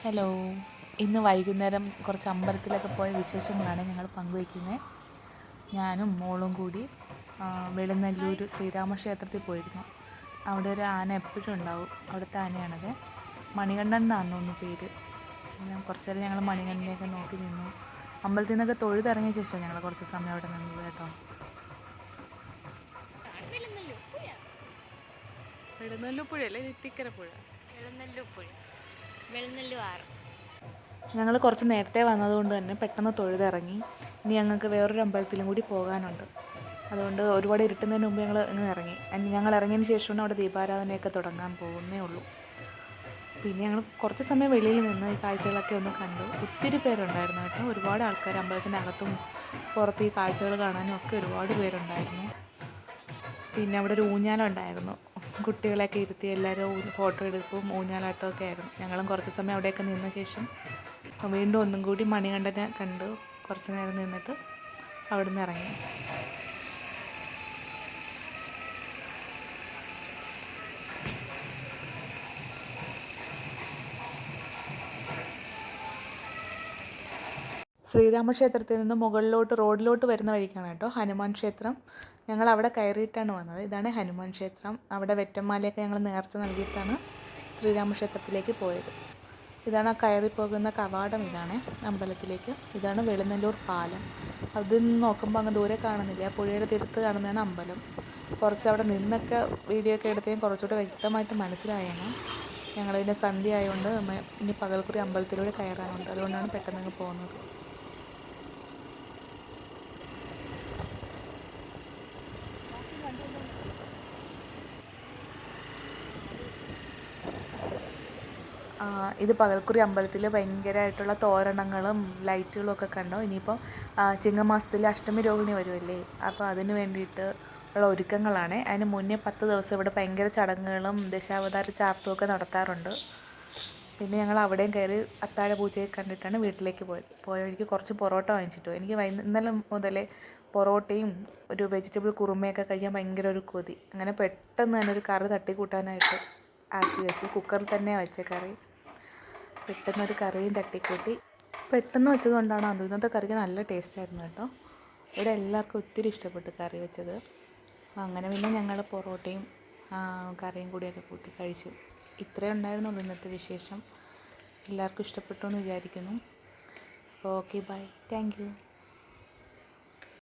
Hello. ഇന്ന് വൈകുന്നേരം കുറച്ച് അമ്പലത്തിലൊക്കെ പോയ വിശേഷങ്ങളാണ് ഞങ്ങൾ പങ്കുവയ്ക്കുന്നത്. ഞാനും മോളും കൂടി വെളുന്നല്ലൂർ ശ്രീരാമക്ഷേത്രത്തിൽ പോയിരുന്നു. അവിടെ ഒരു ആന എപ്പോഴും ഉണ്ടാവും. അവിടുത്തെ ആനയാണത്. മണികണ്ഠൻ എന്നാണ് തോന്നുന്നു പേര്. കുറച്ച് നേരം ഞങ്ങൾ മണികണ്ഠനെയൊക്കെ നോക്കി നിന്നു. അമ്പലത്തിൽ നിന്നൊക്കെ തൊഴുതിറങ്ങിയ ശേഷം ഞങ്ങൾ കുറച്ച് സമയം അവിടെ നിന്നത് കേട്ടോ. വെളുന്നല്ലൂർ പുഴ അല്ലേ, തിക്കര പുഴ? ഞങ്ങൾ കുറച്ച് നേരത്തെ വന്നതുകൊണ്ട് തന്നെ പെട്ടെന്ന് തൊഴുതിറങ്ങി. ഇനി ഞങ്ങൾക്ക് വേറൊരു അമ്പലത്തിലും കൂടി പോകാനുണ്ട്. അതുകൊണ്ട് ഒരുപാട് ഇരുട്ടുന്നതിന് മുമ്പ് ഞങ്ങൾ ഇങ്ങനെ ഇറങ്ങി. ഞങ്ങൾ ഇറങ്ങിയതിന് ശേഷമാണ് അവിടെ ദീപാരാധനയൊക്കെ തുടങ്ങാൻ പോകുന്നേ ഉള്ളൂ. പിന്നെ ഞങ്ങൾ കുറച്ച് സമയം വെളിയിൽ നിന്ന് ഈ കാഴ്ചകളൊക്കെ ഒന്ന് കണ്ടു. ഒത്തിരി പേരുണ്ടായിരുന്നു കേട്ടോ. ഒരുപാട് ആൾക്കാർ അമ്പലത്തിനകത്തും പുറത്ത് ഈ കാഴ്ചകൾ കാണാനും ഒക്കെ ഒരുപാട് പേരുണ്ടായിരുന്നു. പിന്നെ അവിടെ ഒരു ഊഞ്ഞാലുണ്ടായിരുന്നു. കുട്ടികളെയൊക്കെ ഇരുത്തി എല്ലാവരും ഫോട്ടോ എടുപ്പും ഊഞ്ഞാലാട്ടമൊക്കെ ആയിരുന്നു. ഞങ്ങളും കുറച്ച് സമയം അവിടെയൊക്കെ നിന്ന ശേഷം വീണ്ടും ഒന്നും കൂടി മണികണ്ഠനെ കണ്ട് കുറച്ച് നേരം നിന്നിട്ട് അവിടെ നിന്ന് ഇറങ്ങി. ശ്രീരാമക്ഷേത്രത്തിൽ നിന്ന് മുകളിലോട്ട് റോഡിലോട്ട് വരുന്ന വഴിക്കാണ് കേട്ടോ ഹനുമാൻ ക്ഷേത്രം. ഞങ്ങൾ അവിടെ കയറിയിട്ടാണ് വന്നത്. ഇതാണ് ഹനുമാൻ ക്ഷേത്രം. അവിടെ വെറ്റമാലയൊക്കെ ഞങ്ങൾ നേർച്ച നൽകിയിട്ടാണ് ശ്രീരാമക്ഷേത്രത്തിലേക്ക് പോയത്. ഇതാണ് ആ കയറിപ്പോകുന്ന കവാടം. ഇതാണ് അമ്പലത്തിലേക്ക്. ഇതാണ് വെളുന്നല്ലൂർ പാലം. അതിൽ നിന്ന് നോക്കുമ്പോൾ അങ്ങ് ദൂരെ കാണുന്നില്ല, പുഴയുടെ തീരത്ത് കാണുന്നതാണ് അമ്പലം. കുറച്ച് അവിടെ നിന്നൊക്കെ വീഡിയോ ഒക്കെ എടുത്തേക്കും കുറച്ചുകൂടെ വ്യക്തമായിട്ട് മനസ്സിലായാണ്. ഞങ്ങളിതിൻ്റെ സന്ധ്യ ആയതുകൊണ്ട് ഇനി പകൽക്കുറി അമ്പലത്തിലൂടെ കയറാനുണ്ട്. അതുകൊണ്ടാണ് പെട്ടെന്ന് പോകുന്നത്. ഇത് പകൽക്കുറി അമ്പലത്തിൽ ഭയങ്കരമായിട്ടുള്ള തോരണങ്ങളും ലൈറ്റുകളും ഒക്കെ കണ്ടു. ഇനിയിപ്പം ചിങ്ങമാസത്തിൽ അഷ്ടമി രോഹിണി വരുമല്ലേ, അപ്പോൾ അതിന് വേണ്ടിയിട്ട് ഉള്ള ഒരുക്കങ്ങളാണ്. അതിന് മുന്നേ 10 ദിവസം ഇവിടെ ഭയങ്കര ചടങ്ങുകളും ദശാവതാര ചാർത്തുമൊക്കെ നടത്താറുണ്ട്. പിന്നെ ഞങ്ങൾ അവിടെയും കയറി അത്താഴ പൂജയൊക്കെ കണ്ടിട്ടാണ് വീട്ടിലേക്ക് പോയ വഴിക്ക് കുറച്ച് പൊറോട്ട വാങ്ങിച്ചിട്ടു. എനിക്ക് ഇന്നലെ മുതലേ പൊറോട്ടയും ഒരു വെജിറ്റബിൾ കുറുമയൊക്കെ കഴിക്കാൻ ഭയങ്കര ഒരു കൊതി. അങ്ങനെ പെട്ടെന്ന് തന്നെ ഒരു കറി തട്ടിക്കൂട്ടാനായിട്ട് ആക്കി വെച്ചു. കുക്കറിൽ തന്നെ വെച്ച കറി. പെട്ടെന്നൊരു കറിയും തട്ടിക്കൂട്ടി. പെട്ടെന്ന് വെച്ചത് കൊണ്ടാണോ അതോ ഇന്നത്തെ കറിക്ക് നല്ല ടേസ്റ്റായിരുന്നു കേട്ടോ. ഇവിടെ എല്ലാവർക്കും ഒത്തിരി ഇഷ്ടപ്പെട്ടു കറി വെച്ചത്. അങ്ങനെ പിന്നെ ഞങ്ങൾ പൊറോട്ടയും കറിയും കൂടിയൊക്കെ കൂട്ടി കഴിച്ചു. ഇത്രയേ ഉണ്ടായിരുന്നുള്ളൂ ഇന്നത്തെ വിശേഷം. എല്ലാവർക്കും ഇഷ്ടപ്പെട്ടു എന്ന് വിചാരിക്കുന്നു. അപ്പോൾ ഓക്കെ, ബൈ, താങ്ക് യു.